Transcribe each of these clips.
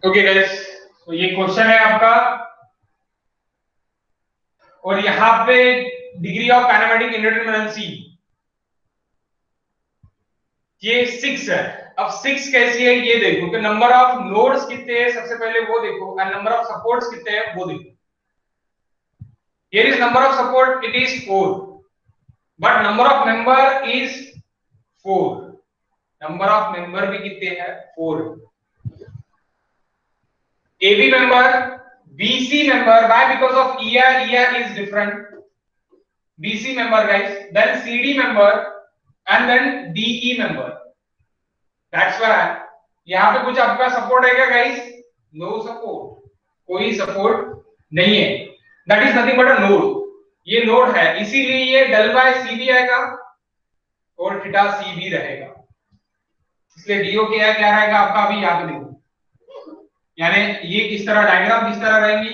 Okay guys, तो ये question है आपका और यहां पे डिग्री ऑफ काइनेमेटिक इंडिटरमिनेंसी ये 6 है। अब 6 कैसी है ये देखो कि नंबर ऑफ नोड्स कितने हैं, सबसे पहले वो देखो, और नंबर ऑफ सपोर्ट्स कितने हैं वो देखो। Here is number of support, it is 4, but number of member is 4। Number of member भी कितने हैं? 4। AB member, BC member, why? Because of ER is different. BC member guys, then CD member and then DE member. That's why यहाँ पे कुछ आपका support है क्या guys? No support, कोई सपोर्ट नहीं है। That is nothing but a node. ये नोड है, इसीलिए ये del by C भी आएगा और थीटा C भी रहेगा। इसलिए DO क्या रहेगा आपका? अभी याद नहीं, यानी ये किस तरह डायग्राम किस तरह रहेंगी?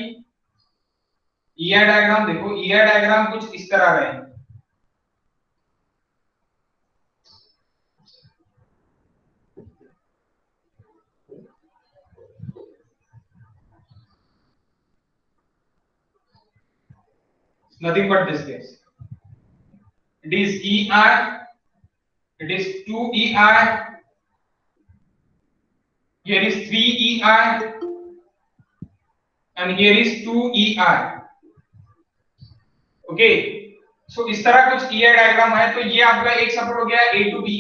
ER डायग्राम देखो, ER डायग्राम कुछ इस तरह रहेंगे। Nothing but this case. It is ER, it is 2ER, here is 3ER and here is 2ER. Okay, so इस तरह कुछ ER डायग्राम है। तो ये आपका एक सपोर्ट हो गया A to B,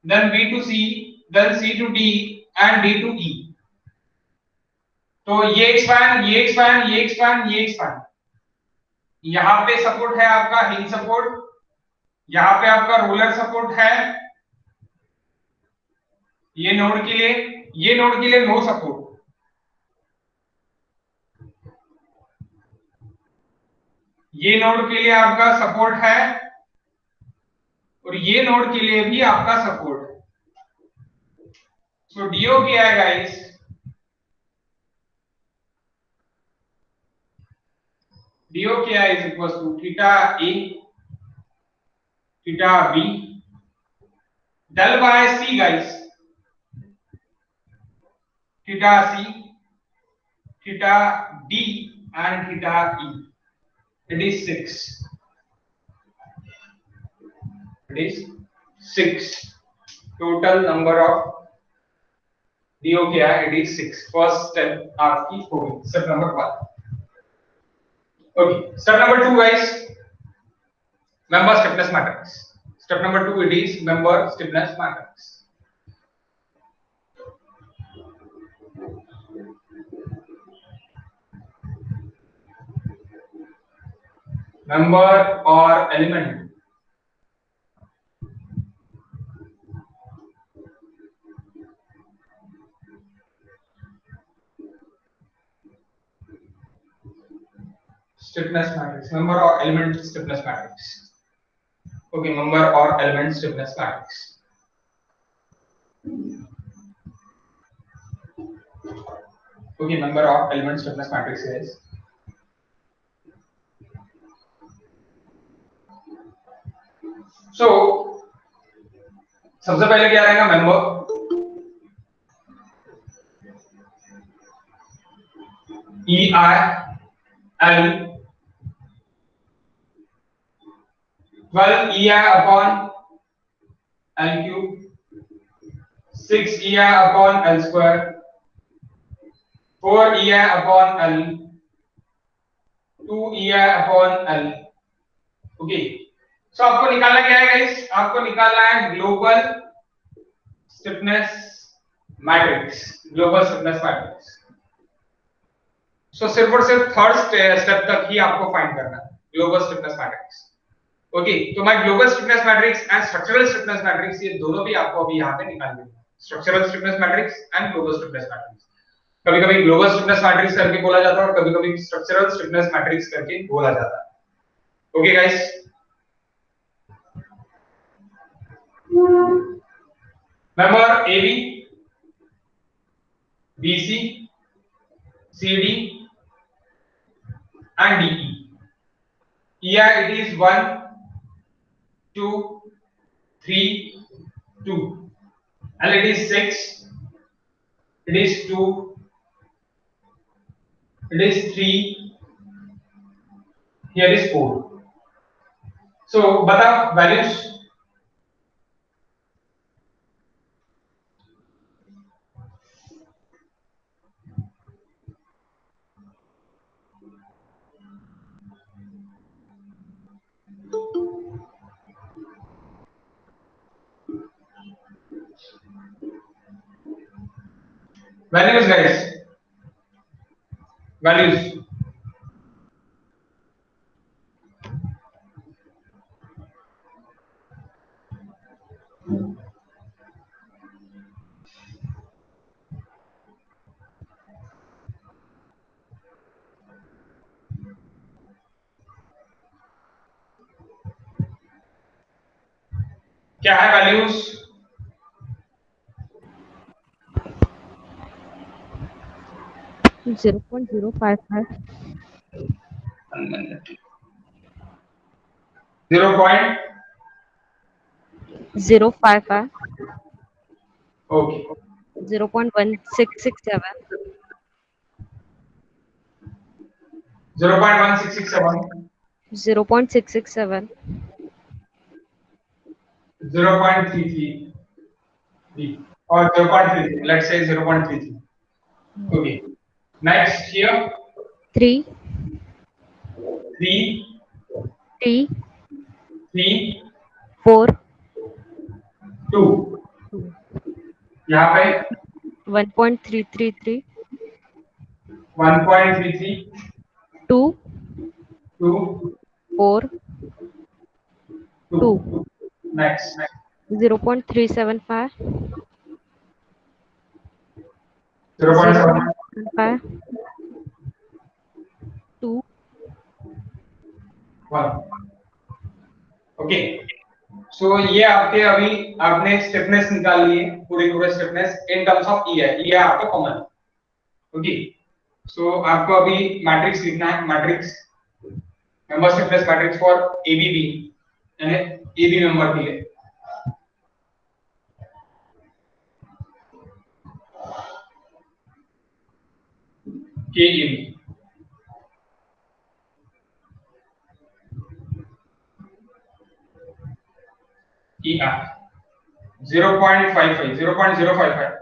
then B to C, then C to D and D to E। तो ये एक्सपैंड, ये एक्सपैंड, ये एक्सपैंड, ये एक्सपैंड। यहाँ पे सपोर्ट है आपका हिंज सपोर्ट, यहाँ पे आपका रोलर सपोर्ट है। ये नोड के लिए, ये नोड के लिए नो सपोर्ट। ये नोड के लिए आपका सपोर्ट है और ये नोड के लिए भी आपका सपोर्ट है। सो डीओ क्या है गाइस? डीओ क्या है? Is equal to theta A theta B del by C guys, theta C theta D and theta E. It is 6, it is 6 total number of D O क्या है? It is 6। फर्स्ट स्टेप आपकी हो गई, step number 1। Okay, step number 2 guys, member stiffness matrix. Step number 2, it is member stiffness matrix. Member or element, stiffness matrix, member or element stiffness matrix. Okay, member or element stiffness matrix. Okay, member or element stiffness matrix is so सबसे पहले क्या रहेगा? Member, ER L 12 ER upon L cube, 6 ER upon L square, 4 ER upon L, 2 ER upon L। Okay, so आपको निकालना क्या है guys? आपको निकालना है global stiffness matrix, global stiffness matrix. So सिर्फ और सिर्फ थर्ड स्टेप तक ही आपको फाइंड करना है ग्लोबल स्टिफनेस मैट्रिक्स। ओके, तो मैं global stiffness matrix and structural stiffness matrix ये दोनों भी आपको अभी यहां पे निकालने हैं। Structural stiffness matrix and global stiffness matrix. कभी-कभी ग्लोबल स्टिफनेस मैट्रिक्स करके बोला जाता है और कभी-कभी स्ट्रक्चरल स्टिफनेस मैट्रिक्स करके बोला जाता है। Okay guys, member AB, BC, CD and DE. Here it is 1 2 3 2 and it is 6, it is 2 it is 3, here is 4. So बताओ values. Values guys, values. क्या है values? 0.055 0.55 Okay. 0.1667 0.1667 0.667 0.33 or 0.33. Let's say 0.33. Okay. Next here 3 3 T 3 4 2. यहाँ पे 1.333 1.33 2 2 4 2 2. Next 0.375 0.7 0.75 2 1. Okay so ये आपके अभी आपने stiffness निकाल ली है पूरे स्टिफनेस इन टर्म्स ऑफ ई है, ये आपका कॉमन. ओके सो आपको अभी मैट्रिक्स लिखना है, matrix member stiffness matrix for ABB यानी एबी मेंबर के लिए. केएबी ER 0.55 0.055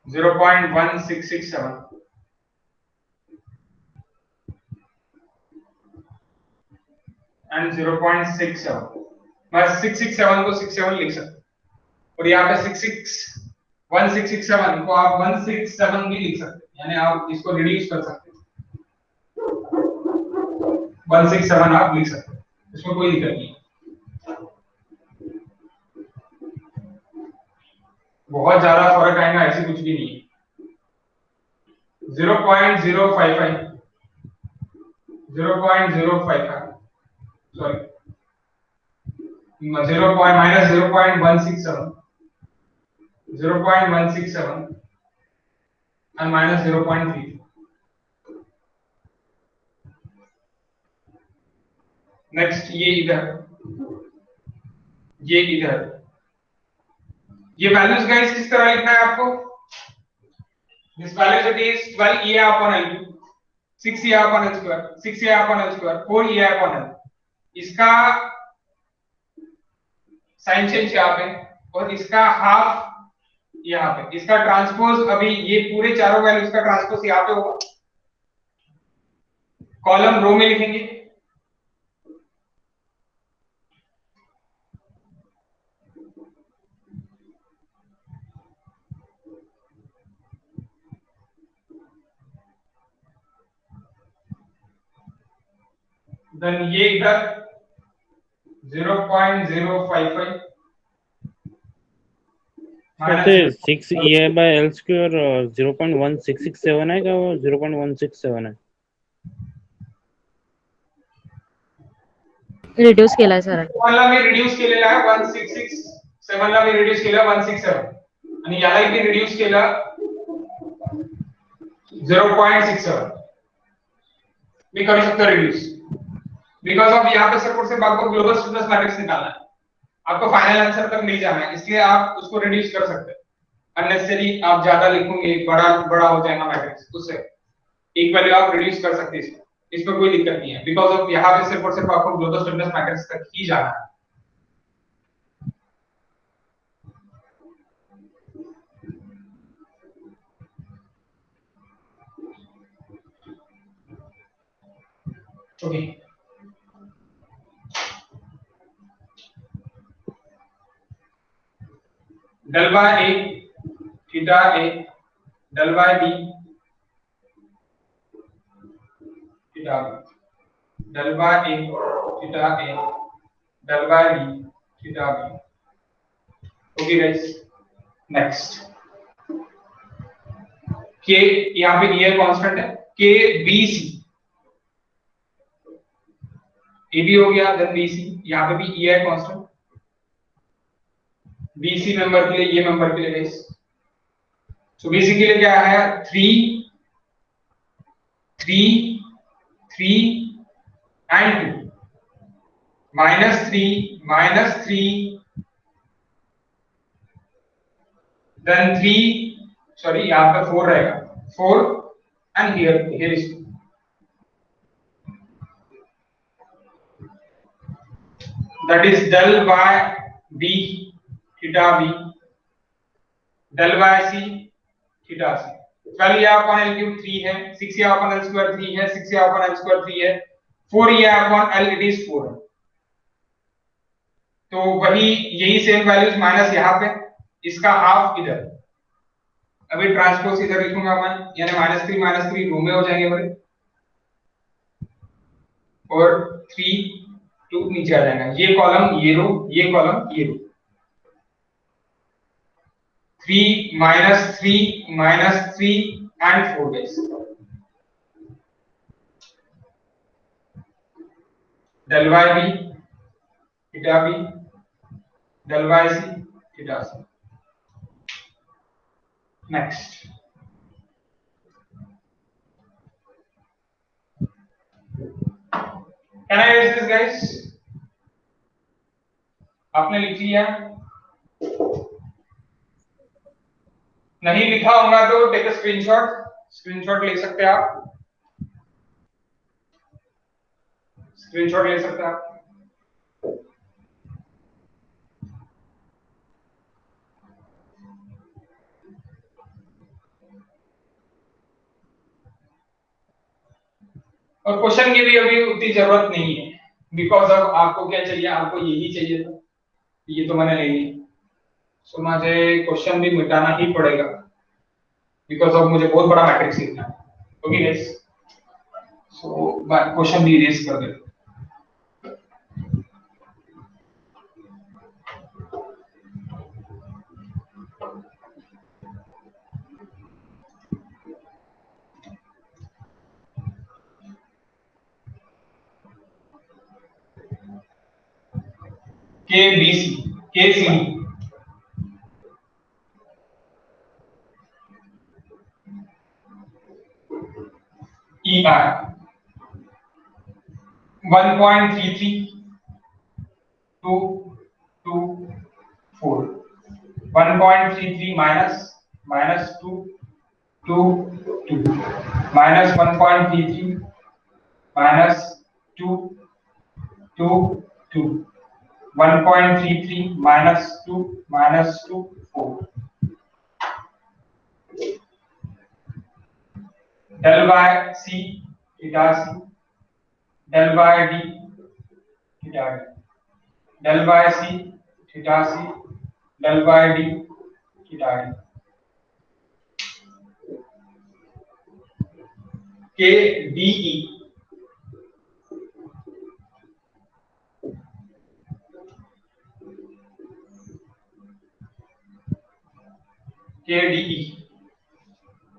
0.1667 and 0.67. मैं 667 को 67 लिख सकता हूँ और यहाँ पे 1667 को आप 167 भी लिख सकते हैं, यानी आप इसको रिड्यूस कर सकते हैं. 167 आप लिख सकते हैं, इसमें कोई दिक्कत नहीं. बहुत ज्यादा फर्क आएगा ऐसी कुछ भी नहीं है. 0.055 0.055 sorry 0.167 and minus 0.3. नेक्स्ट ये इधर ये वैल्यूज गाइस किस तरह लिखना है आपको. This values is 12 EA upon L, 6 EA upon L square, 6 EA upon L square, 4 EA upon L. इसका साइन चेंज यहाँ पे और इसका हाफ यहाँ पे. इसका ट्रांसपोज अभी ये पूरे चारों वैल्यूज का ट्रांसपोज यहाँ पे होगा, कॉलम रो में लिखेंगे. देन ये इधर 0.055 कहते 6 EA by L square 0.1667 है क्या, वो 0.167 है. रिड्यूस केला आहे सर. ला मी रिड्यूस केलेला आहे 1667 ला मी रिड्यूस केलं 167 आणि याला मी रिड्यूस केलं 0.67. मी करू शकतो रिड्यूस बिकॉज ऑफ यहाँ पे सर से बाग को ग्लोबल स्टिफनेस मैट्रिक्स निकालना है. आपको फाइनल आंसर तक नहीं जाना है, इसलिए आप उसको रिड्यूस कर सकते हैं। अननेसेसरी आप ज्यादा लिखोगे, बड़ा बड़ा हो जाएगा मैट्रिक्स, उससे एक वैल्यू आप रिड्यूस कर सकते हैं इसमें कोई दिक्कत नहीं है, बिकॉज ऑफ यहाँ पे सिर्फ और सिर्फ आपको ग्लोबल स्टिफनेस मैट्रिक्स तक ही जाना है। Okay, del by A theta A del by B theta B del by A theta A del by B theta B. Okay guys, next के, यहाँ पे ये कांस्टेंट है, के बी सी, ए बी हो गया, देन बी सी, यहाँ पे भी ये है कांस्टेंट, बीसी मेंबर के लिए, ये मेंबर के लिए गाइस। सो बीसी के लिए क्या है, 3 3 3 एंड 2, -3 देन 3, सॉरी यहाँ पे 4 रहेगा, 4 and here is 2। That is del by B theta B del by C theta C. 12 a upon l cube 3 है, 6 a upon l square 3 है, 6 a upon l square 3 है, 4 a upon l it is 4 है। तो वही यही same values minus यहाँ पे, इसका हाफ इधर, अभी ट्रांसपोज इधर लिखूंगा मैं, यानी -3 रो में हो जाएंगे बड़े, और 3 2 नीचे आ जाएगा, ये कॉलम ये रो, ये कॉलम ये रो, 3 -3 and 4 guys। del by b theta b del by c theta c। next can I use this guys? आपने लिख लिया? नहीं लिखा होगा तो टेक अ स्क्रीनशॉट ले सकते हैं आप, स्क्रीनशॉट ले सकते हैं आप। और क्वेश्चन की भी अभी उतनी जरूरत नहीं है, बिकॉज ऑफ आपको क्या चाहिए, आपको यही चाहिए था, ये तो मैंने ले लिया, सो मुझे क्वेश्चन भी मिटाना ही पड़ेगा, बिकॉज ऑफ मुझे बहुत बड़ा मैट्रिक्स लिखना है। ओके गाइस, सो मैं क्वेश्चन भी इरेज कर देता हूं। के बी सी, के सी E R 1.33 2 2 4, 1.33 minus 2 2 2 minus 1.33 minus 2 2 2 1.33 minus 2 4 del by c theta c del by d theta d del by c theta c del by d theta d k d e KDE.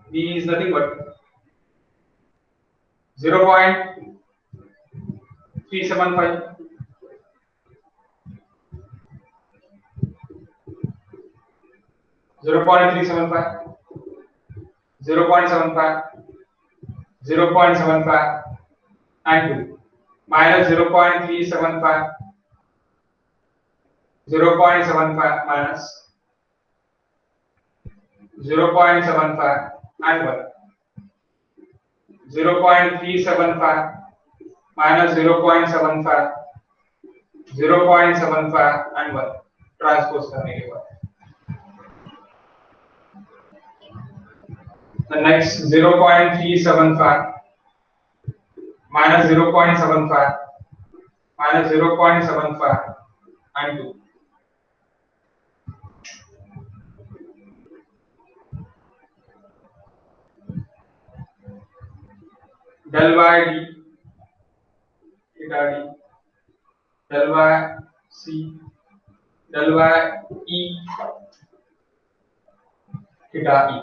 D is nothing but 0.375 0.375 0.75 0.75 and 2 minus 0.375 0.75 minus 0.75 and 1. 0.375 minus 0.75, 0.75 and 1 transpose करने के बाद the next 0.375 minus 0.75 minus 0.75 and 2. Del by d theta d del by c del by e theta e.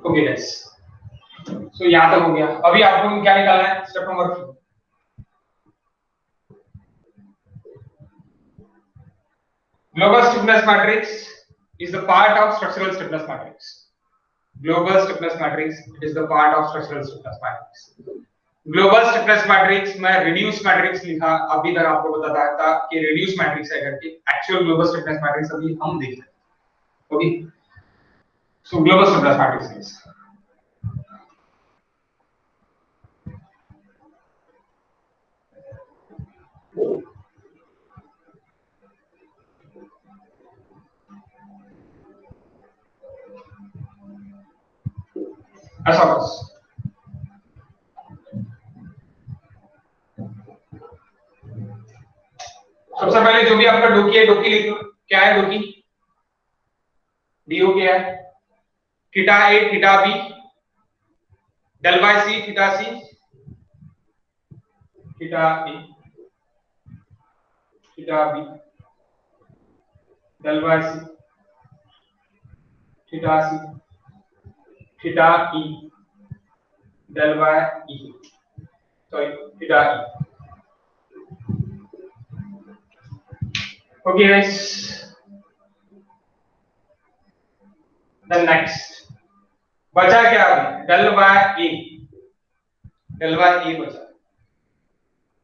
Okay guys, so यहां तक हो गया। अभी आपको क्या निकालना है? Step number 3, global stiffness matrix is the part of structural stiffness matrix. Global stiffness matrix is the part of structural stiffness matrix. Global stiffness matrix में reduced matrix लिखा, अभी तक आपको बताया था कि reduced matrix है करके। actual global stiffness matrix अभी हम देख रहे हैं। Okay, so global stiffness matrix is ऐसा बस। सबसे पहले जो भी आपका डोकी है, डोकी लिख लो। क्या है डोकी? डीओ क्या है? Theta A theta B del by C theta C theta A theta B del by C theta C theta E del by E, sorry theta E. Okay guys, then next बचा क्या? Del by A, del by A बचा,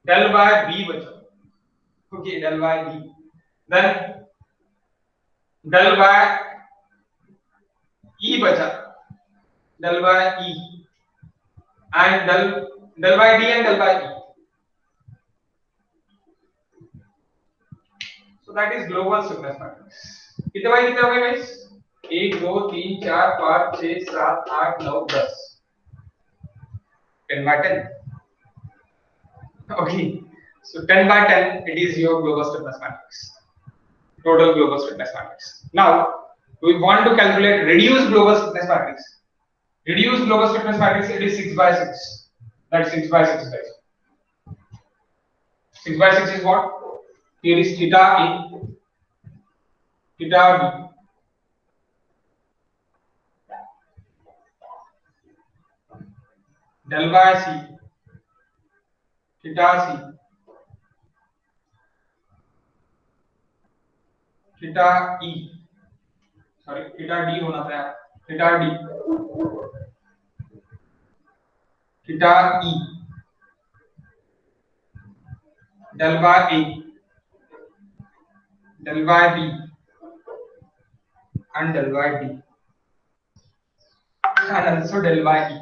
del by B बचा। Okay, del by B, then del by E बचा, del by E and del by D and del by E. So that is global stiffness matrix. कितने bye कितने हो गए guys? 1 2 3 4 5 6 7 8 9 10, 10 by 10. Okay, so 10 by 10 it is your global stiffness matrix, total global stiffness matrix. Now we want to calculate reduced global stiffness matrix. Reduced global stiffness matrix, it is 6 by 6. That's 6 by 6 guys. 6 by 6 is what? Here is theta A, theta B, del by C, theta C, theta E, sorry theta D होना था यार, theta D, theta E, del by A, del by B and del by D and also del by E.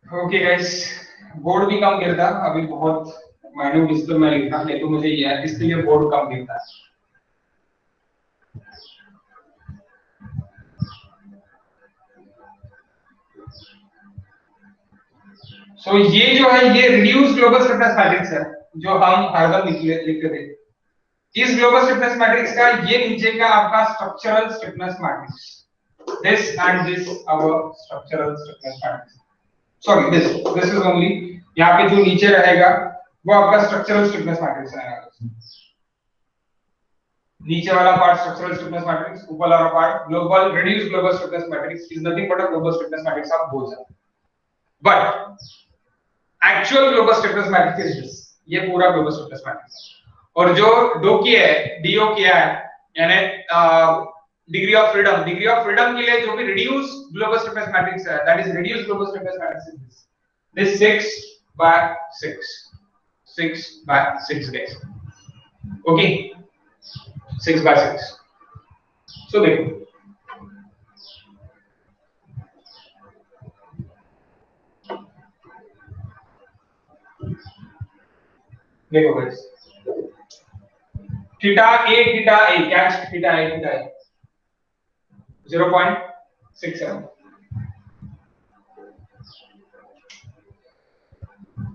Okay guys, board भी कम गिरता, अभी बहुत minute display में लिखा, नहीं तो मुझे ये इसलिए बोर्ड कम गिरता है। सो ये जो है ये रिड्यूस्ड ग्लोबल स्टिफनेस मैट्रिक्स है जो हम हरदम लिखते थे। इस ग्लोबल स्टिफनेस मैट्रिक्स का ये नीचे का आपका structural stiffness matrix, this and this our structural stiffness matrix, sorry this is only, यहाँ पे जो नीचे रहेगा वो आपका स्ट्रक्चरल स्टिफनेस मैट्रिक्स रहेगा। नीचे वाला पार्ट स्ट्रक्चरल स्टिफनेस मैट्रिक्स, ऊपर वाला part global reduced global stiffness matrix is nothing but a global stiffness matrix आप बोल सकते हैं। But actual global stiffness matrix is this, ये पूरा ग्लोबल स्टिफनेस मैट्रिक्स। और जो डो किया है, डीओ किया है, यानी डिग्री ऑफ फ्रीडम के लिए जो भी रिड्यूस ग्लोबल स्टिफनेस मैट्रिक्स है, that is reduce global stiffness matrix, this 6/6 guys. Okay, 6/6. So देखो guys, theta A catch theta A 0.67,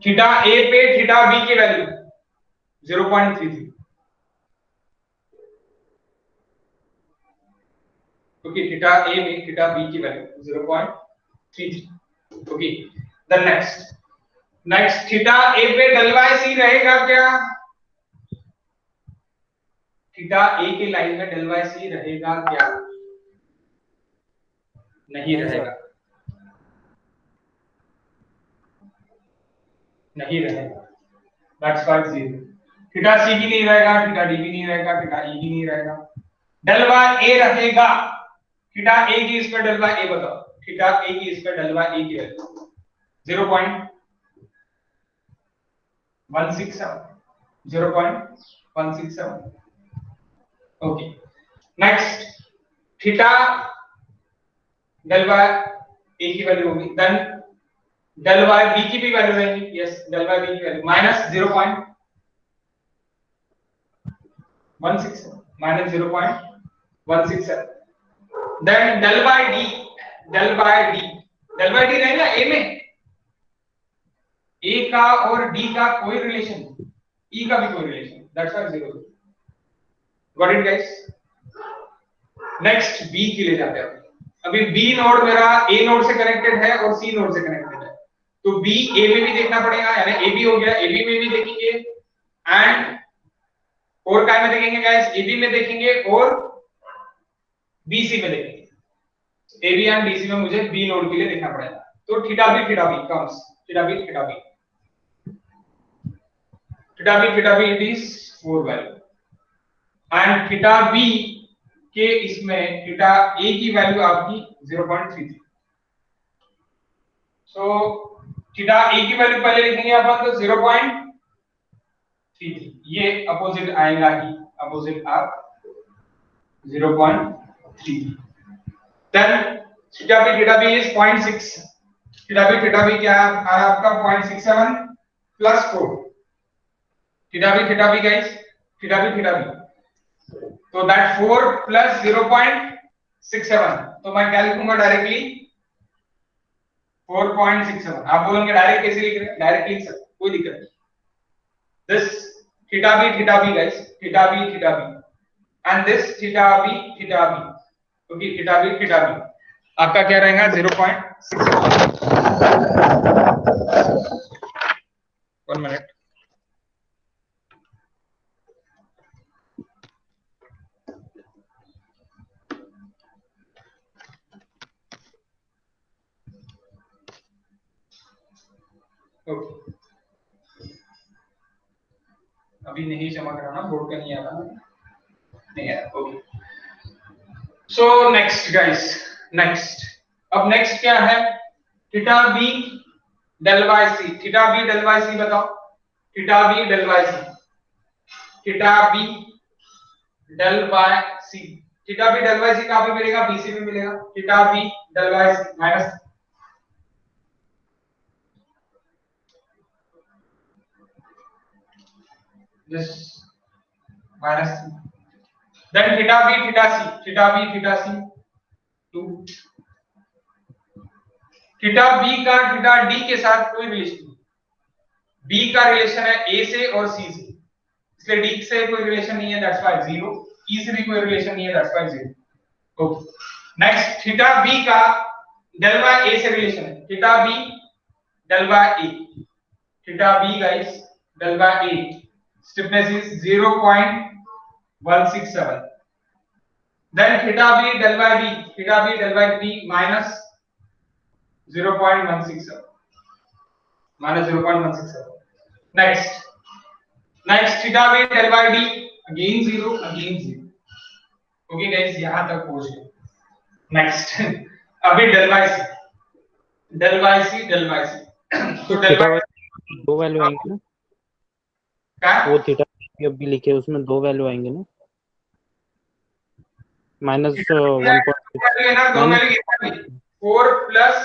theta A पे थीटा बी की वैल्यू 0.33, क्योंकि थीटा ए में थीटा बी की value 0.33. Okay, then next theta A पे del by सी रहेगा क्या? Theta ए के लाइन में डेल बाय सी रहेगा क्या? नहीं रहेगा, नहीं रहेगा, दैट्स व्हाट 0. थीटा सी भी नहीं रहेगा, थीटा डी भी नहीं रहेगा, थीटा ई भी नहीं रहेगा, डेल बाय ए रहेगा. थीटा ए की इस पर डेल बाय ए बताओ, थीटा ए की इस पर डेल बाय ए की value 0.167. Okay, next theta del by A की वैल्यू होगी, देन डेल बाय बी की भी वैल्यू रहेगी. यस, डेल बाय बी की value -0.167. Then del by D रहेगा ए में. ए का और डी का कोई रिलेशन, ई का भी कोई रिलेशन, that's why 0. Got it guys? Next B के लिए जाते हैं. अभी बी नोड मेरा ए नोड से कनेक्टेड है और सी नोड से कनेक्टेड है, तो बी ए में भी देखना पड़ेगा, यानी ए बी हो गया, ए बी में भी देखेंगे एंड और काय में देखेंगे गाइस? ए बी में देखेंगे और बी सी में देखेंगे. A B and D C में मुझे बी नोड के लिए देखना पड़ेगा. तो theta B comes theta B it is 4 value and theta B के इसमें थीटा ए की वैल्यू आपकी 0.33. सो थीटा ए की वैल्यू पहले लिखेंगे अपन तो 0.33, ये अपोजिट आएगा ही, अपोजिट आप 0.33. Then theta B is 0.6. Theta B क्या है आपका? 0.67 plus 4. Theta B guys, theta B तो दैट 4 प्लस 0.67, तो मैं क्या लिखूंगा डायरेक्टली? 4.67. आप बोलेंगे डायरेक्ट कैसे लिख रहे हैं? डायरेक्ट लिख सकते, कोई दिक्कत नहीं. This theta B guys, theta B and this theta B. Okay, theta B आपका क्या रहेगा? 0.67. 1 मिनट. ओके, अभी नहीं चमक रहा ना, बोर्ड पे नहीं आ रहा, नहीं आ रहा. ओके, सो नेक्स्ट गाइस, अब नेक्स्ट क्या है? Theta B del by C. Theta B del by C बताओ. Theta B del by C कहां पे मिलेगा? बीसी में मिलेगा. Theta B del by C minus this minus 3. Then theta b theta c 2. Theta B का theta D के साथ कोई रिलेशन नहीं. बी का रिलेशन है ए से और सी से, इसलिए डी से कोई रिलेशन नहीं है, दैट्स व्हाई 0. ई से भी कोई रिलेशन नहीं है, that's why 0. Okay, next theta B का डेल बाय ए से रिलेशन है. Theta B del by A, theta B guys del by A stiffness is 0.167. Then theta b del by b minus 0.167. Next theta b del by d again 0. Okay guys, यहां तक पहुंच गए। Next अभी del by C, del by C, del by C. तो del theta by वाले दो value आएंगे ना, क्या वो थीटा अभी लिखे उसमें दो वैल्यू आएंगे ना, माइनस 1.6 वैल्यू है ना, दो माइनस वैल्यू कितना है? 4 प्लस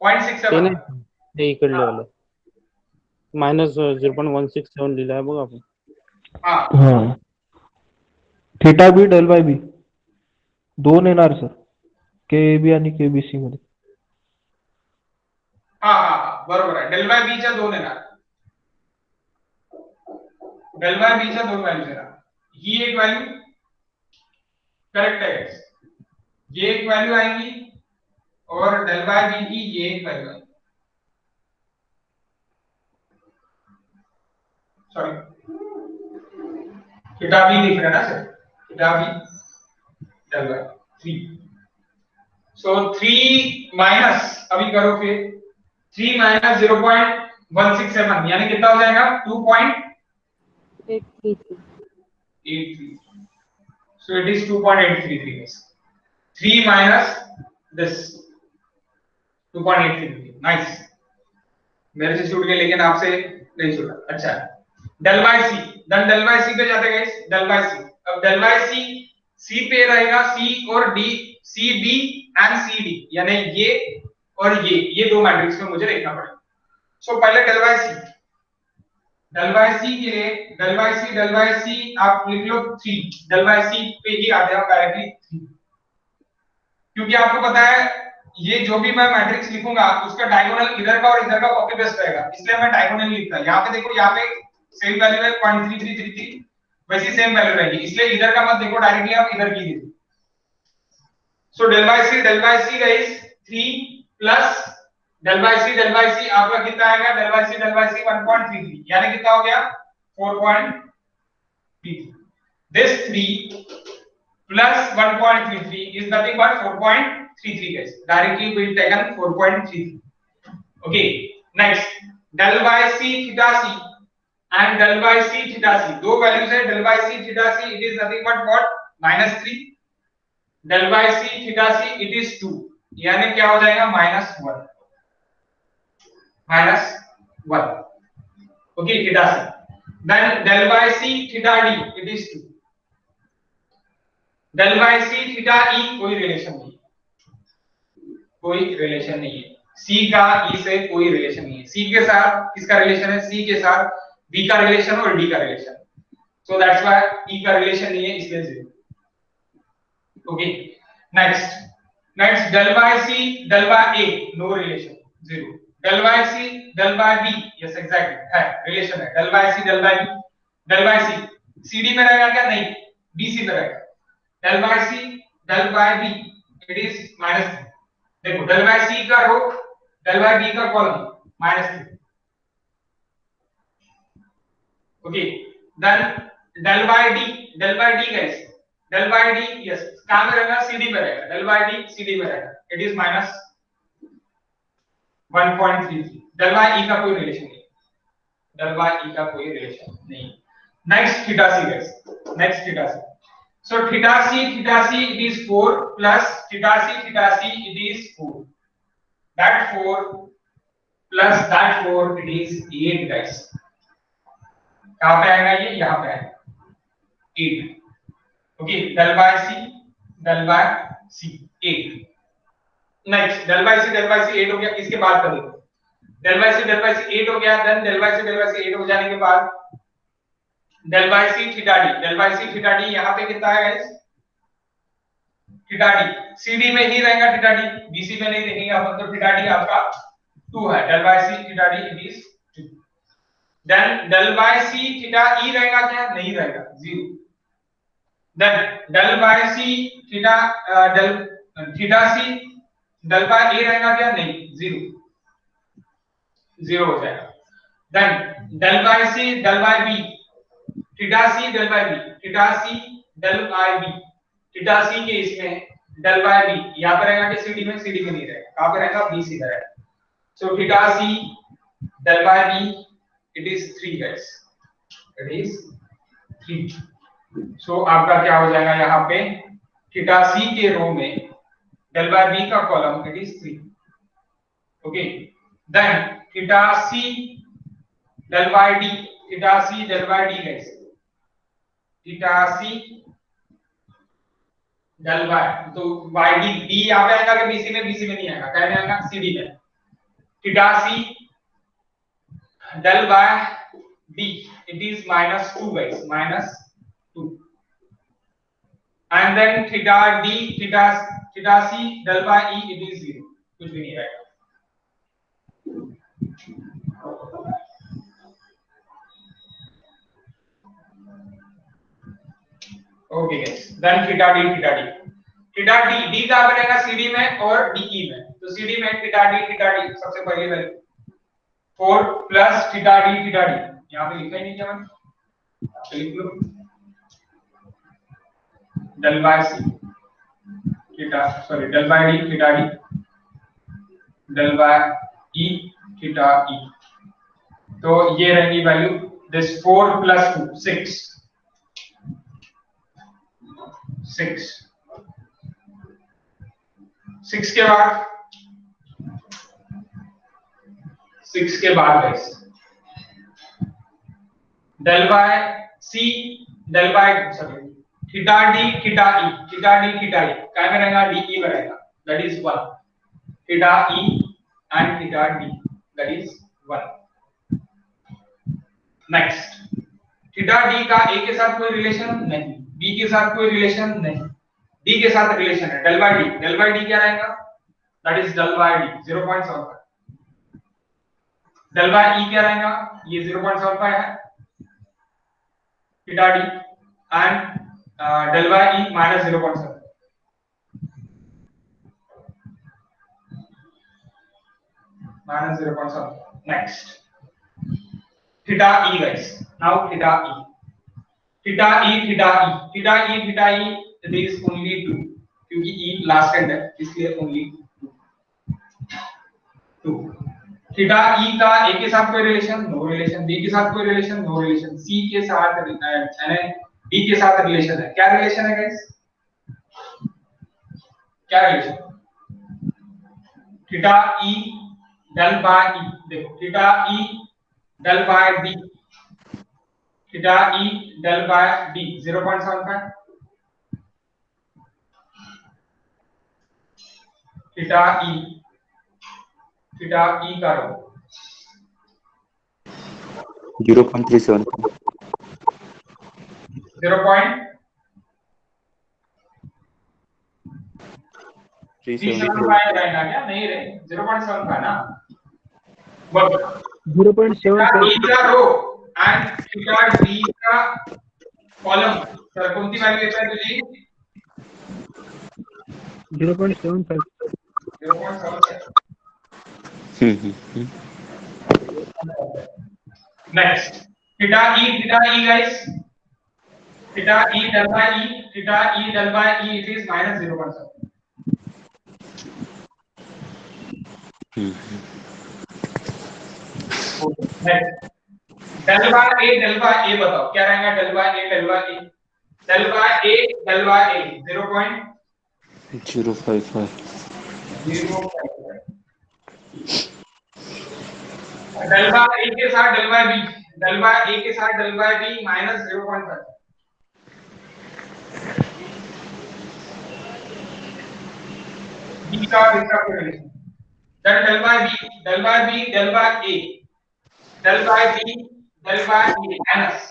0.67। ते इकडले वाले माइनस 0.167 लिहिला आहे बघ आपण. हां हाँ theta B del by B दोन येणार सर, के ए बी आणि के बी सी मध्ये. हां बरोबर आहे, डेल बाय बी च्या दोन येणार, डेल बाय बी च्या दोन व्हॅल्यूज येणार. ही एक व्हॅल्यू करेक्ट है, ये एक वैल्यू आएगी और डेल बाय बी की ये एक वैल्यू आएगी. सॉरी, थीटा बी लिख रहे हैं ना sir, theta B del by 3. So 3 minus, अभी करो फिर 3 माइनस 0.167 यानी कितना हो जाएगा? 2.833. So it is 2.833. 3 minus this 2.833. Nice, मेरे से छूट गया लेकिन आपसे नहीं छूटा. अच्छा, del by C, then del by C पे जाते हैं गाइस, डेल बाय सी. अब डेल बाय सी, सी पे रहेगा सी और D, C D and C D, यानी ये और ये दो मैट्रिक्स में मुझे देखना पड़ेगा. सो पहले del by C, del by C के लिए डेल बाय सी आप लिख लो 3, डेल बाय सी पे ही आ जाओ डायरेक्टली 3, क्योंकि आपको पता है ये जो भी मैं मैट्रिक्स लिखूंगा उसका डायगोनल इधर का और इधर का कॉपी पेस्ट रहेगा, इसलिए मैं डायगोनल लिखता हूं. यहां पे देखो, यहां पे सेम वैल्यू है 0.3333, वैसी सेम वैल्यू रहेगी, इसलिए इधर का मत देखो, डायरेक्टली आप इधर की देखो. So del by C guys 3 plus del by C आपका कितना आएगा? डेल बाय सी 1.33, यानी कितना हो गया? 4.33. This 3 plus 1.33 is nothing but 4.33 guys. Directly we will taken 4.33. Okay, next del by c theta c and del by c theta c, दो values है. del by c theta c it is nothing but what? -3. del by c theta c it is 2, यानी क्या हो जाएगा? -1. Okay, theta c. Then del by c theta d it is 2. Del by C theta E कोई relation नहीं है, सी का ई से कोई रिलेशन नहीं है. सी के साथ किसका रिलेशन है? सी के साथ बी का रिलेशन और डी का relation. So that's why E का रिलेशन नहीं है, इसलिए 0. Okay, next del by C del by A no relation, 0. Del by C del by B, yes exactly है, रिलेशन है. Del by C del by C CD में रहेगा क्या? नहीं, बीसी में रहेगा. Del by C del by B it is -3. देखो, del by C का रो, डेल बाय बी का column, -3. Okay, then del by D guys, del by D yes कहां पे रहेगा? सीडी में रहेगा. डेल बाय डी सीडी में रहेगा, it is -1.33. Del by E का कोई रिलेशन नहीं. Next theta C guys, next theta C. So theta c it is 4 plus theta c it is 4. That 4 plus that 4 it is 8 guys. कहां पे आएगा ये? यहां पे आएगा 8. Okay, del by c 8. Next del by c 8 हो गया. इसके बाद का देखो, del by c 8 हो गया. देन del by c 8 हो जाने के बाद del by C theta D यहां पे कितना है गाइस? थीटा डी सीडी में ही रहेगा, थीटा डी बीसी में नहीं देखेंगे अपन, तो थीटा डी आपका 2 है. Del by C theta D it is 2. Then del by C theta E रहेगा क्या? नहीं रहेगा, 0. Then del by C theta C del by A रहेगा क्या? नहीं, 0 हो जाएगा. Then del by C del by B, theta C del by B, theta C del by B, theta C के इसमें डेल बाय बी यहां पर रहेगा कि सीडी में? सीडी में नहीं रहेगा, कहां पे रहेगा? बीसी में रहेगा. So theta C del by B it is 3 guys, it is 3. So आपका क्या हो जाएगा यहाँ पे थीटा सी के रो में del by b का column it is 3. Okay, then theta C del by d, theta C del by d guys, theta C del by, तो yd d यहाँ पे आएगा कि bc में? bc में नहीं आएगा, क्या में आएगा? cd में. Theta C del by d it is -2 guys, -2. And then theta d, theta c del by e it is 0, कुछ भी नहीं रहेगा. Okay guys, then theta D, theta D कहां पे रहेगा? सीडी में और डीई में. तो सीडी में थीटा डी सबसे पहले वैल्यू 4 प्लस थीटा डी, यहां पे लिखा ही नहीं क्या मैंने, तो लिख लो del by c del by d theta D del by e theta E. तो ये रहेगी वैल्यू दिस 4 प्लस 2 6 के बाद 6 के बाद guys del by c del by theta D theta E क्या में रहेगा? डी में रहेगा, that is 1. Theta E and theta D that is 1. Next, theta D का ए के साथ कोई रिलेशन नहीं, बी के साथ कोई रिलेशन नहीं, डी के साथ रिलेशन है. del by d क्या रहेगा? That is del by d 0.75. del by e क्या रहेगा? ये 0.75 है theta D, and del by e minus 0.7. minus 0.7. Next, theta e guys. Now theta e it is only 2, क्योंकि e लास्ट एंड है इसलिए only 2. Theta e का a के साथ कोई रिलेशन? No relation. b के साथ कोई रिलेशन? No relation. c के साथ यानी d के साथ रिलेशन है. क्या रिलेशन है गाइस? क्या relation? Theta e del by e, देखो theta e del by d, theta e del by d 0.75. Theta e का रो 0.37 0.375 रहेगा क्या? नहीं रे, 0.75 ना. बट 0.75 e का रो एंड थीटा d का कॉलम, सर कौन सी वैल्यू लेता है तुझे? 0.75 next, theta e guys, theta e del by e it is minus 0.7. Next, del by a बताओ क्या रहेगा? del by a 0.055 del by a के साथ del by b minus 0.5. b का इसका relation, then del by b del by a del by b del by a minus.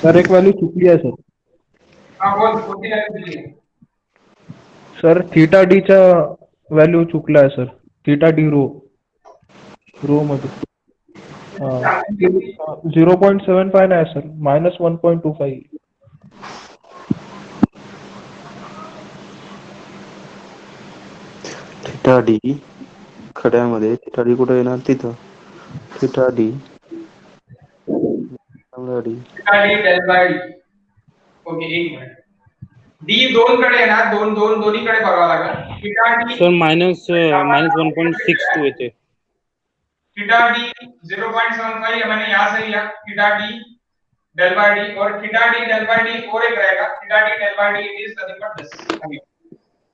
Sir एक value चुकी है सर. हाँ बोल, कौन सी वैल्यू दी है? सर थीटा डी चा व्हॅल्यू चुकला आहे सर. थीटा डी रो मध्ये 0.75 नाही सर, -1.25. थीटा डी खड्यामध्ये थीटा डी कुठे येणार? तिथं theta D del by d. Okay, एक मिनिट. d दोन कडे ना, दोन्ही कडे बघावं लागेल. थीटा d सर -1.62 येते. थीटा d 0.75 मैंने यहाँ से लिया. Theta d del by D, और theta D del by D और एक रहेगा, theta D del by D is nothing but this.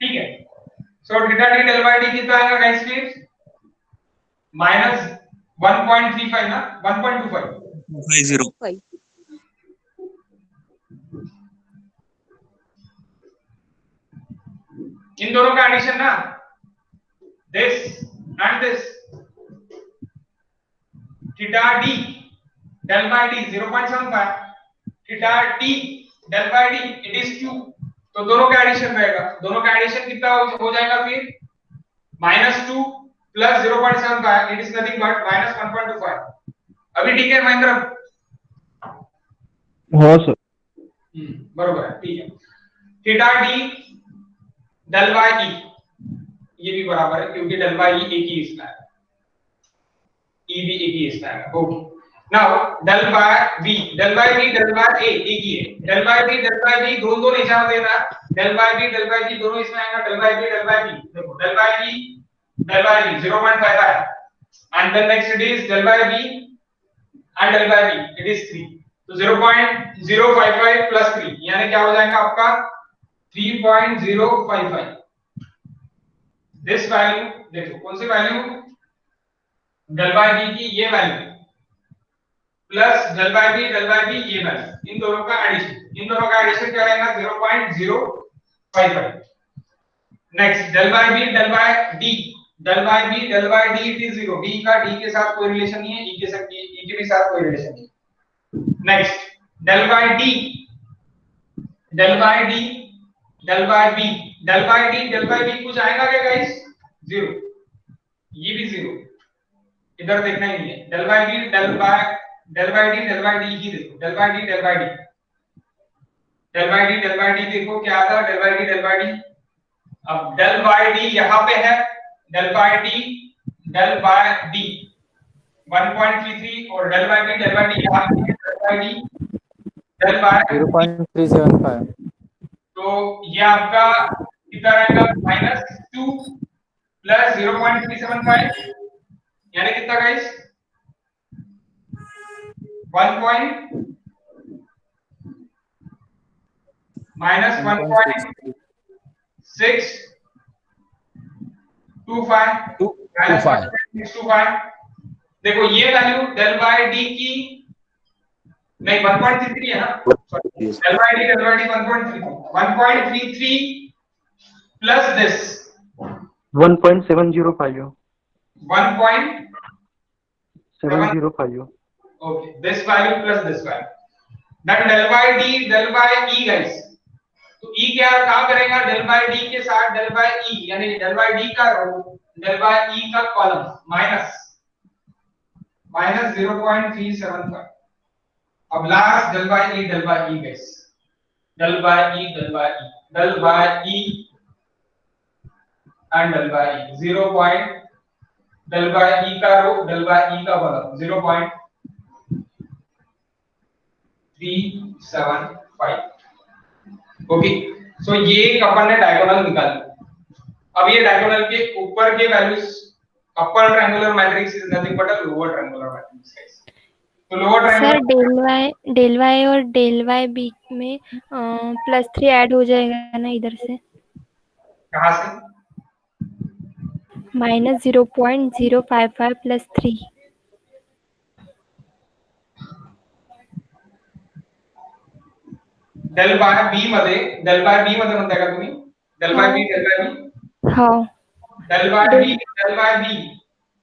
ठीक है, so theta D del by D कितना आएगा गाइस प्लीज? माइनस 1.35 ना, 1.25 50 5 इन दोनों का एडिशन ना, this and this, theta D del by D 0.75, theta D del by D it is 2, तो दोनों का एडिशन रहेगा, दोनों का एडिशन कितना हो जाएगा फिर? -2 plus 0.75 it is nothing but -1.25। अभी ठीक है महेंद्र? हाँ सर। बरोबर है, ठीक है। थीटा डी डेल बाय ई, ये भी बराबर है क्योंकि डेल बाय ई एक ही इसका है, ई भी एक ही इसका है। Okay, now del by B, del by B del by A एक ही है, del by B del by B दोनों निशान देना, del by B del by B दोनों इसमें आएगा, del by B del by B, देखो del by B 0.55 and then next it is del by b and del by b it is 3, तो 0.055 plus 3 यानी क्या हो जाएगा आपका 3.055। दिस वैल्यू देखो कौन सी वैल्यू? del by b की ये value plus del by b ये वैल्यू, इन दोनों का एडिशन, क्या रहेगा? 0.055। Next del by b del by d, del by b del by d it is 0, b का d के साथ कोई रिलेशन नहीं है, e के भी साथ कोई रिलेशन नहीं है। Next del by d del by b del by b कुछ आएगा क्या गाइस? 0, ये भी 0, इधर देखना ही नहीं है। del by b del by d ही देखो, del by d देखो क्या आता है? del by d, अब del by d यहां पे है, del by d 1.33 और del by d यहां पे है, del by 0.375। तो ये आपका कितना रहेगा? -2 प्लस 0.375 यानी कितना गाइस? 1.625 देखो ये वैल्यू del by d की नहीं 1.33 है ना, del by d 1.33 plus this 1.705 okay, this value plus this value, then del by d del by e guys, तो e क्या काम करेगा? del by d के साथ del by e यानी del by d का रो del by e का column minus 0.375। अब last del by e guys, del by e and del by e 0. del by e का रो del by e का column 0.375। Okay, सो ये अपन ने diagonal निकाल ली। अब ये डायगोनल के ऊपर के values, upper triangular matrix is nothing but a lower triangular matrix. तो lower sir triangular del Y और डेल वाई बी में +3 ऐड हो जाएगा ना इधर से? कहां से? -0.055 + 3। del by b मध्ये म्हणताय का तुम्ही? del by b हो, del by b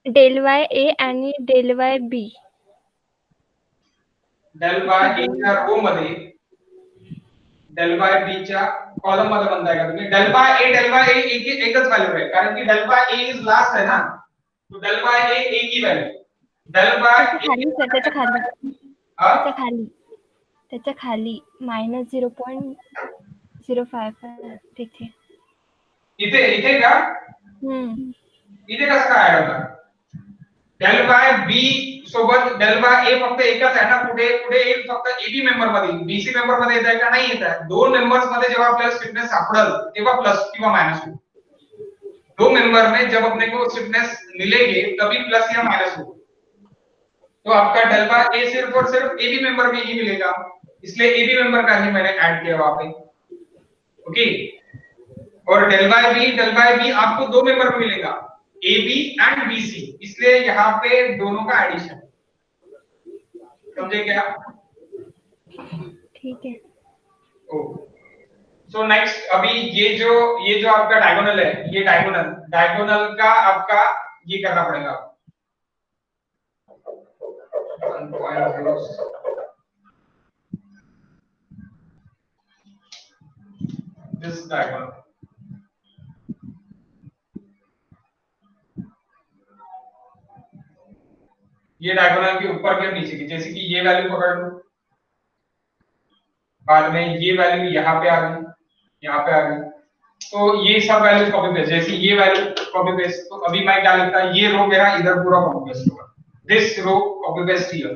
del by A आणि del by B. del by a च्या रो मध्ये del by b च्या कॉलम मध्ये म्हणताय का तुम्ही? del by a एकच व्हॅल्यू आहे, कारण की del by a is last है ना, तो del by a एक ही व्हॅल्यू, del by खाली सर, त्याच्या खाली -0.055 तिथे। इथे का? इथे कसं काय ऍड होणार? del by b सोबत del by a फक्त एकच आहे ना, पुढे एक फक्त ab मेंबर मध्ये, bc मेंबर मध्ये येत आहे का? नाही येत आहे। दोन मेंबर्स मध्ये जेव्हा आपल्याला स्टिफनेस सापडेल तेव्हा प्लस किंवा माइनस होईल। दो मेंबर में जब अपने को स्टिफनेस मिलेगी तभी प्लस या माइनस होगा। तो आपका डेल बाय ए सिर्फ और सिर्फ ए बी मेंबर में ही मिलेगा, इसलिए ए बी मेंबर का ही मैंने ऐड किया वहां पे। ओके, और डेल बाय बी आपको दो मेंबर में मिलेगा, A B and B C, इसलिए यहाँ पे दोनों का एडिशन। समझे क्या? ठीक है। ओ सो नेक्स्ट, अभी ये जो आपका डायगोनल है, ये डायगोनल का आपका ये करना पड़ेगा 1.0 दिस डायगोनल। ये डायगोनल के ऊपर के नीचे की, जैसे कि ये वैल्यू पकड़ लो, बाद में ये वैल्यू यहाँ पे आ गई, यहाँ पे आ गई, तो ये सब वैल्यू कॉपी पेस्ट, जैसे ये वैल्यू कॉपी पेस्ट, तो अभी मैं क्या लिखता, ये रो मेरा इधर पूरा कॉपी पेस्ट होगा, this row copy paste here,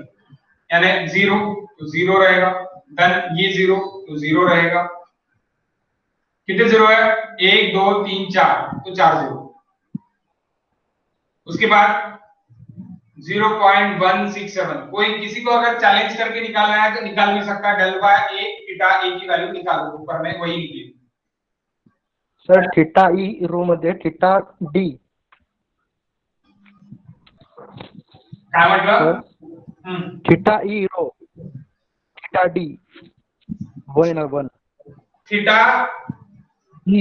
यानी 0 तो 0 रहेगा, देन ये 0 तो 0 रहेगा। कितने 0 है? 1 2 3 4, तो 4 0। उसके बाद 0.167, कोई किसी को अगर चैलेंज करके निकालना है तो निकाल भी सकता है, डेल बाय ए थीटा ए की वैल्यू निकालो, ऊपर में वही लिखिए सर थीटा ई रो मध्ये थीटा डी काय म्हटलं? थीटा ई रो थीटा डी 1 थीटा ई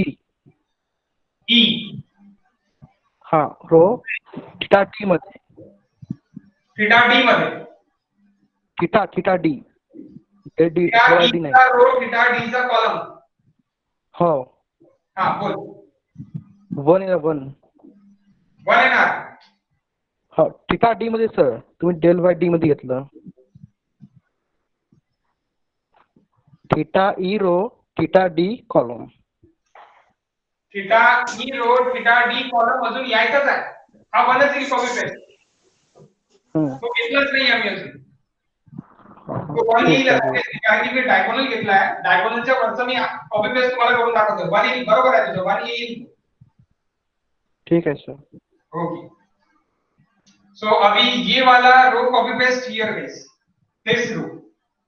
ई हा रो थीटा टी मध्ये थीटा डी मध्ये theta D D theta E D नाही चा रो थीटा डी चा कॉलम। हो हाँ बोल। 1 वन येणार। हा थीटा डी मध्ये सर तुम्ही डेल बाय डी मध्ये घेतलं, थीटा ई रो theta D column, theta E रो थीटा डी कॉलम अजून यायचाच आहे, हा वनच येईल कॉपी पेस्ट, तो घेतलाच नाही आम्ही अजून, तो वन येईल, कारण की मी डायगोनल घेतलाय, डायगोनलच्या वरचं मी कॉपी पेस्ट तुम्हाला करून दाखवतो, वन येईल, बरोबर आहे तुझं, वन येईल। ठीक है सर। ओके, सो अभी ये वाला row copy paste here guys, this row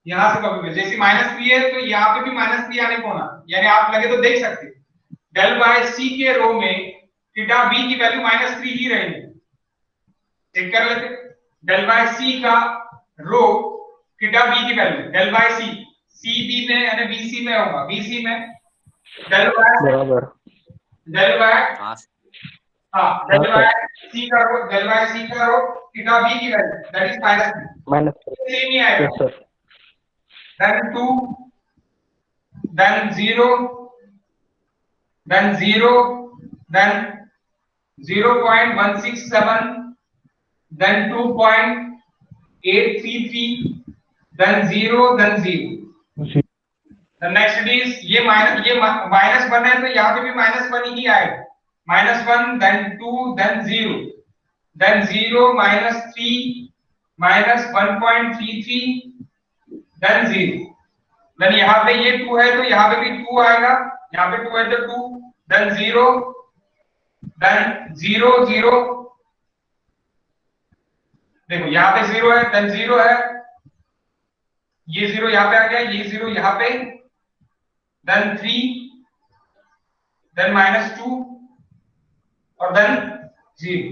यहां से कॉपी पेस्ट, जैसे -3 है तो यहाँ पे भी -3 आने को होना, यानी आप लगे तो देख सकते डेल बाय सी के रो में थीटा बी की वैल्यू -3 ही रहेगी, चेक कर लेते, डेल बाय सी का रो थीटा बी की value, del by C C B में यानी बी सी में होगा, बी सी में डेल बाय बराबर डेल बाय हाँ डेल बाय सी का रो थीटा बी की value that is minus same ही आएगा, sir then 2 then 0 then 0 then 0.167 then 2.833 then 0 then 0। the next is ये माइनस 1 है तो यहाँ पे भी -1 ही आएगा, -1 then 2 then 0 then 0 -3 -1.33 then 0, then यहाँ पे ये 2 है तो यहाँ पे भी 2 आएगा, यहाँ पे 2 है तो 2 then 0 then 0 0, देखो यहाँ पे 0 है then 0 है, ये 0 यहाँ पे आ गया, ये 0 यहाँ पे, then 3 then -2 और then 0।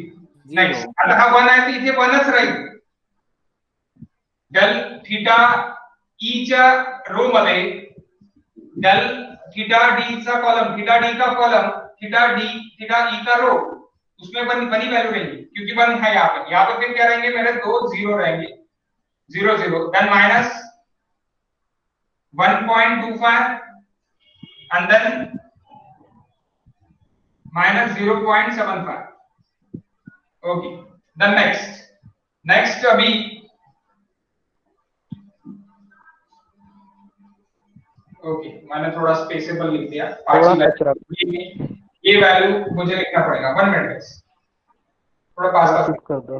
नेक्स्ट आता हा 1 आहे तर इथे 1च राहील, डेल थीटा ई च्या रो मध्ये डेल थीटा डी चा कॉलम, थीटा डी का कॉलम, थीटा ई का रो, उसमें बनी वैल्यू रहेगी, क्योंकि 1 है यहाँ पे फिर क्या रहेंगे मेरे दो 0 रहेंगे, 0 0 then -1.25 and then -0.75। Okay, then next अभी ओके मैंने थोड़ा स्पेसेबल लिख दिया, ये वैल्यू मुझे लिखना पड़ेगा, 1 मिनट थोड़ा पास कर दो।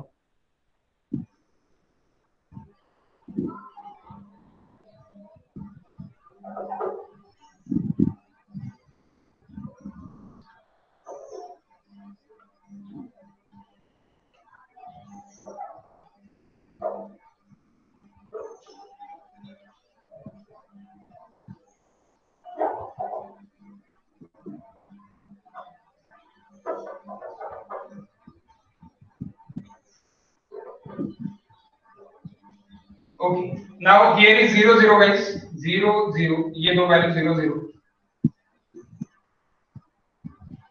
Okay, now here is 0 0 guys, 0 0, ये दो वैल्यू 0 0,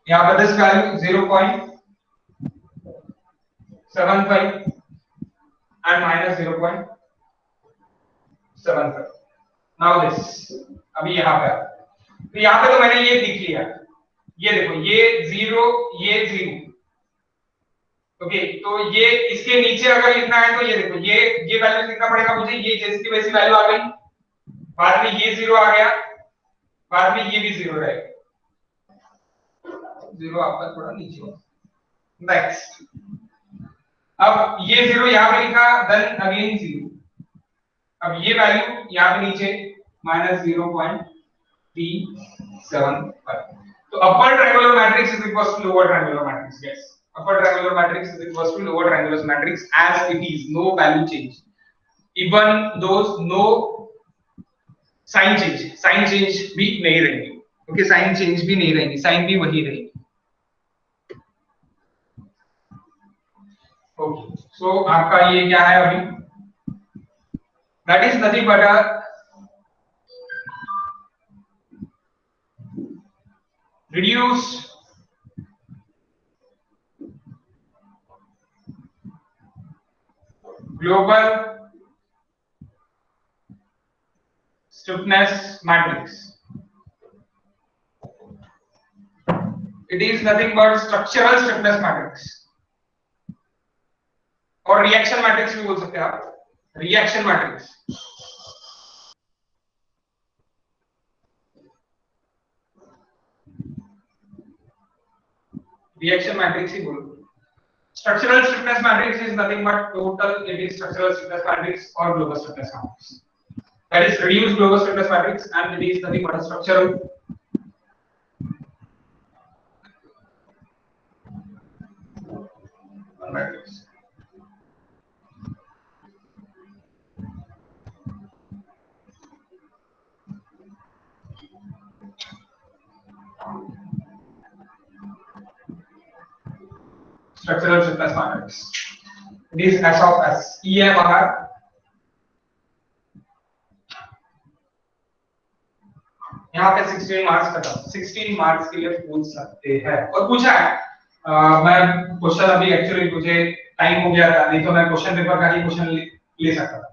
यहाँ पर this value 0.75 and minus 0.75. now this, अभी यहाँ पे तो यहाँ पे तो मैंने ये लिख लिया, ये देखो ये 0 ये 0, ओके तो ये इसके नीचे अगर लिखना है तो ये देखो ये वैल्यू लिखना पड़ेगा मुझे, ये जैसी की वैसी वैल्यू आ गई, बाद में ये 0 आ गया, बाद में ये भी 0 रहेगा, 0 आपका थोड़ा नीचे हो। नेक्स्ट, अब ये 0 यहाँ पे लिखा, देन अगेन 0, अब ये वैल्यू यहाँ पे नीचे -0.375। तो upper triangular matrix is equals to lower triangular matrix, yes upper triangular matrix is equals to lower triangular matrix as it is, no value change, even those no sign change भी नहीं रहेंगे, okay sign change भी नहीं रहेंगी, sign भी वही रहेगी। Okay so आपका ये क्या है अभी, that is nothing but a reduced global stiffness matrix. It is nothing but structural stiffness matrix और reaction matrix भी बोल सकते हैं आप, reaction matrix। reaction matrix ही बोलो। Structural stiffness matrix is nothing but total, it is structural stiffness matrix or global stiffness matrix. That is reduced global stiffness matrix and it is nothing but a structural matrix. Structural stiffness matrix. It is S of S. E है बाहर, यहाँ पे 16 marks खत्म, 16 marks के लिए पूछ सकते हैं और पूछा है। मैं क्वेश्चन अभी एक्चुअली मुझे टाइम हो गया था, नहीं तो मैं क्वेश्चन पेपर का ही क्वेश्चन ले सकता था।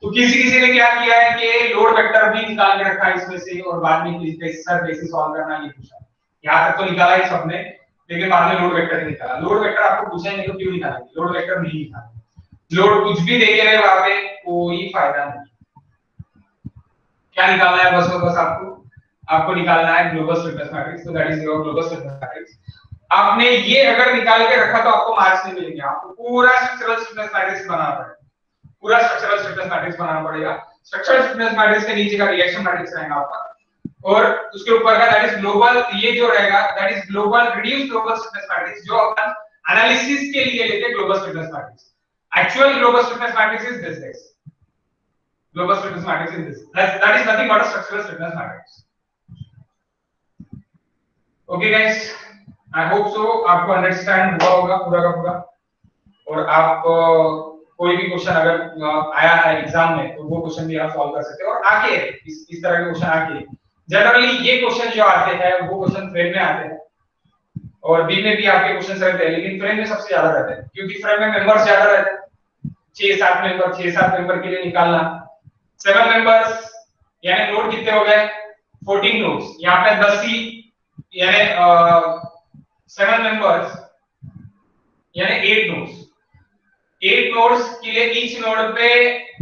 तो किसी ने क्या किया है कि लोड वेक्टर भी निकाल के रखा है इसमें से और बाद में सर बेसिस सॉल्व करना ये पूछा। यहाँ तक तो निकाला ही सबने, लेकिन बाद में लोड वेक्टर निकाला। लोड वेक्टर आपको पूछा नहीं तो क्यों निकालेंगे, लोड वेक्टर नहीं निकालेंगे, लोड कुछ भी देके रहे वहां पे कोई फायदा नहीं। क्या निकालना है, बस आपको निकालना है ग्लोबल स्टिफनेस मैट्रिक्स, तो that is your global stiffness matrix. आपने ये अगर निकाल के रखा तो आपको मार्क्स नहीं मिलेंगे, आपको पूरा स्ट्रक्चरल स्टिफनेस मैट्रिक्स बनाना पड़ेगा, पूरा स्ट्रक्चरल स्टिफनेस मैट्रिक्स बनाना पड़ेगा। स्ट्रक्चरल स्टिफनेस मैट्रिक्स के नीचे का रिएक्शन मैट्रिक्स रहेगा आपका और उसके ऊपर का दैट इज ग्लोबल, ये जो रहेगा that is global reduced global stiffness matrix, जो अपन एनालिसिस के लिए लेते हैं global stiffness matrix. Actual global stiffness matrix is this guys, global stiffness matrix is this, that is nothing but a structural stiffness matrix. Okay guys, I hope so आपको understand हुआ होगा पूरा का पूरा, और आप कोई भी क्वेश्चन अगर आया है एग्जाम में तो वो क्वेश्चन भी आप सॉल्व कर सकते हो। और आके इस तरह के क्वेश्चन आके जनरली ये क्वेश्चन जो आते हैं वो क्वेश्चन फ्रेम में आते हैं और बी में भी आपके क्वेश्चन रहते हैं, लेकिन फ्रेम में सबसे ज्यादा रहते हैं क्योंकि फ्रेम में मेंबर्स ज्यादा रहते हैं। 6-7 मेंबर के लिए निकालना, 7 मेंबर्स यानी नोड कितने हो गए, 14 नोड्स, यहाँ पे 10 ही यानी 7 मेंबर्स यानी 8 नोड्स। 8 नोड्स के लिए ईच नोड पे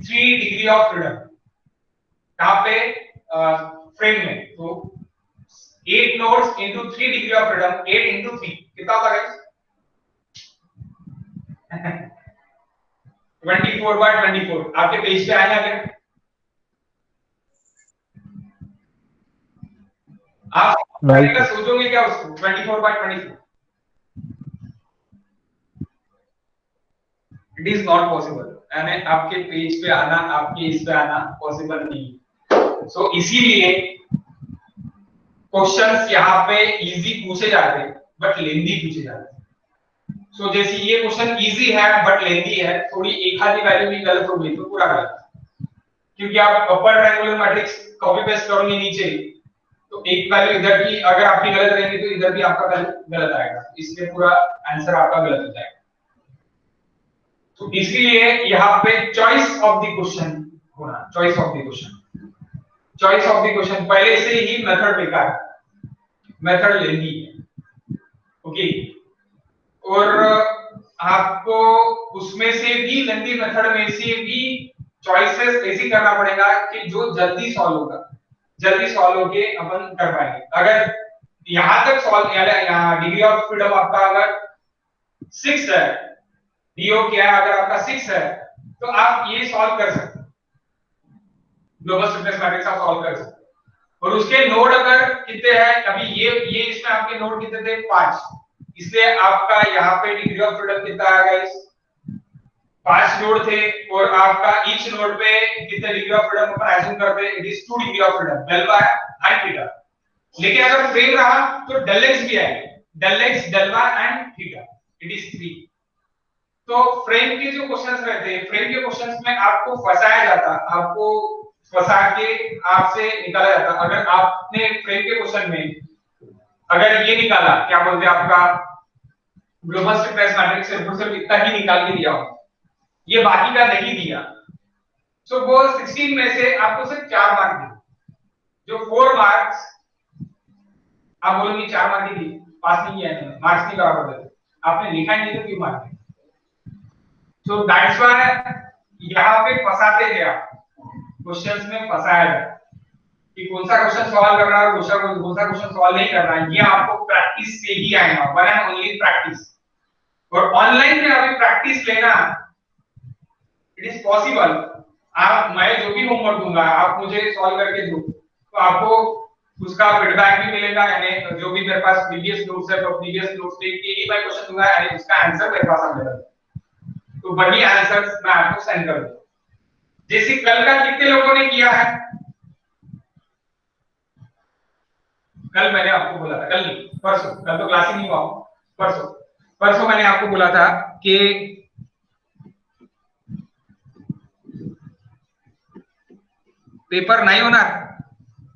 3 डिग्री ऑफ फ्रीडम, कहाँ पे फ्रेम में, तो 8 nodes into 3 degree of freedom, 8 into 3 कितना होता है 24/24। आपके पेज पे आएगा क्या, आप सोचोगे क्या उसको 24/24? इट इज नॉट पॉसिबल, यानी आपके पेज पे आना, आपके इस पे आना पॉसिबल नहीं। सो इसीलिए क्वेश्चंस यहाँ पे इजी पूछे जाते हैं बट लेंदी पूछे जाते हैं। सो जैसे ये क्वेश्चन इजी है बट लेंदी है, थोड़ी एक आधी वैल्यू भी गलत हो गई तो पूरा गलत। क्योंकि आप अपर ट्रायंगुलर मैट्रिक्स कॉपी पेस्ट करोगे नीचे तो एक वैल्यू इधर की अगर आपकी गलत रहेगी तो इधर भी आपका वैल्यू गलत आएगा, इसलिए पूरा आंसर आपका गलत हो जाएगा। तो इसलिए यहाँ पे चॉइस ऑफ द क्वेश्चन होना, choice of the question, choice of the question. पहले से ही मेथड बेकार, मेथड लेंदी है, ओके। और आपको उसमें से भी लेंदी मेथड में से भी चॉइसेस ऐसी करना पड़ेगा कि जो जल्दी सॉल्व होगा, जल्दी सॉल्व होके अपन कर पाएंगे। अगर यहां तक सॉल्व यहाँ डिग्री ऑफ फ्रीडम आपका अगर 6 है, डीओ क्या है अगर आपका 6 है तो आप ये सॉल्व कर सकते हैं, ग्लोबल स्टिफनेस मैट्रिक्स आप सॉल्व कर सकते हैं। और उसके नोड अगर कितने हैं, अभी ये इसमें आपके नोड कितने थे 5, इसलिए आपका यहाँ पे डिग्री ऑफ फ्रीडम कितना आ गया, 5 नोड थे और आपका ईच नोड पे कितने डिग्री ऑफ फ्रीडम अपन एज्यूम करते हैं, it is 2 degree of freedom del by and theta. लेकिन अगर फ्रेम रहा तो डेल एक्स भी आएगा, del X del by and theta, it is 3। तो फ्रेम के जो क्वेश्चंस रहते हैं, फ्रेम के क्वेश्चंस में आपको फंसाया जाता, आपको फंसा के आपसे निकाला जाता। अगर आपने फ्रेम के क्वेश्चन में अगर ये निकाला, क्या बोलते हैं आपका ग्लोबल स्टिफनेस मैट्रिक्स सिर्फ इतना ही निकाल के दिया हो, ये बाकी का नहीं दिया, सो वो 16 में से आपको सिर्फ 4 मार्क दिए, जो 4 मार्क्स आप बोलोगे 4 मार्क ही दी, पास नहीं किया है, मार्क्स नहीं बराबर देते, आपने लिखा ही नहीं तो क्यों मार्क दिए। सो दैट्स व्हाई यहाँ पे फंसाते हैं आप, क्वेश्चंस में फंसाया जाता कि कौन सा क्वेश्चन सॉल्व करना है और कौन सा क्वेश्चन सॉल्व नहीं करना है, ये आपको प्रैक्टिस से ही आएगा, वन एंड ओनली प्रैक्टिस। और ऑनलाइन में अभी प्रैक्टिस लेना इट इज पॉसिबल। आप मैं जो भी होमवर्क दूंगा आप मुझे सॉल्व करके दो, तो आपको उसका फीडबैक भी मिलेगा, यानी जो भी मेरे पास प्रीवियस नोट्स है तो प्रीवियस नोट्स देख के ही मैं क्वेश्चन दूंगा, यानी उसका आंसर मेरे पास अवेलेबल है, तो वही आंसर्स मैं आपको सेंड कर दूंगा। जैसे कल का कितने लोगों ने किया है, कल मैंने आपको बोला था, कल नहीं परसों, कल तो क्लास ही नहीं हुआ, परसों मैंने आपको बोला था कि पेपर नहीं होना,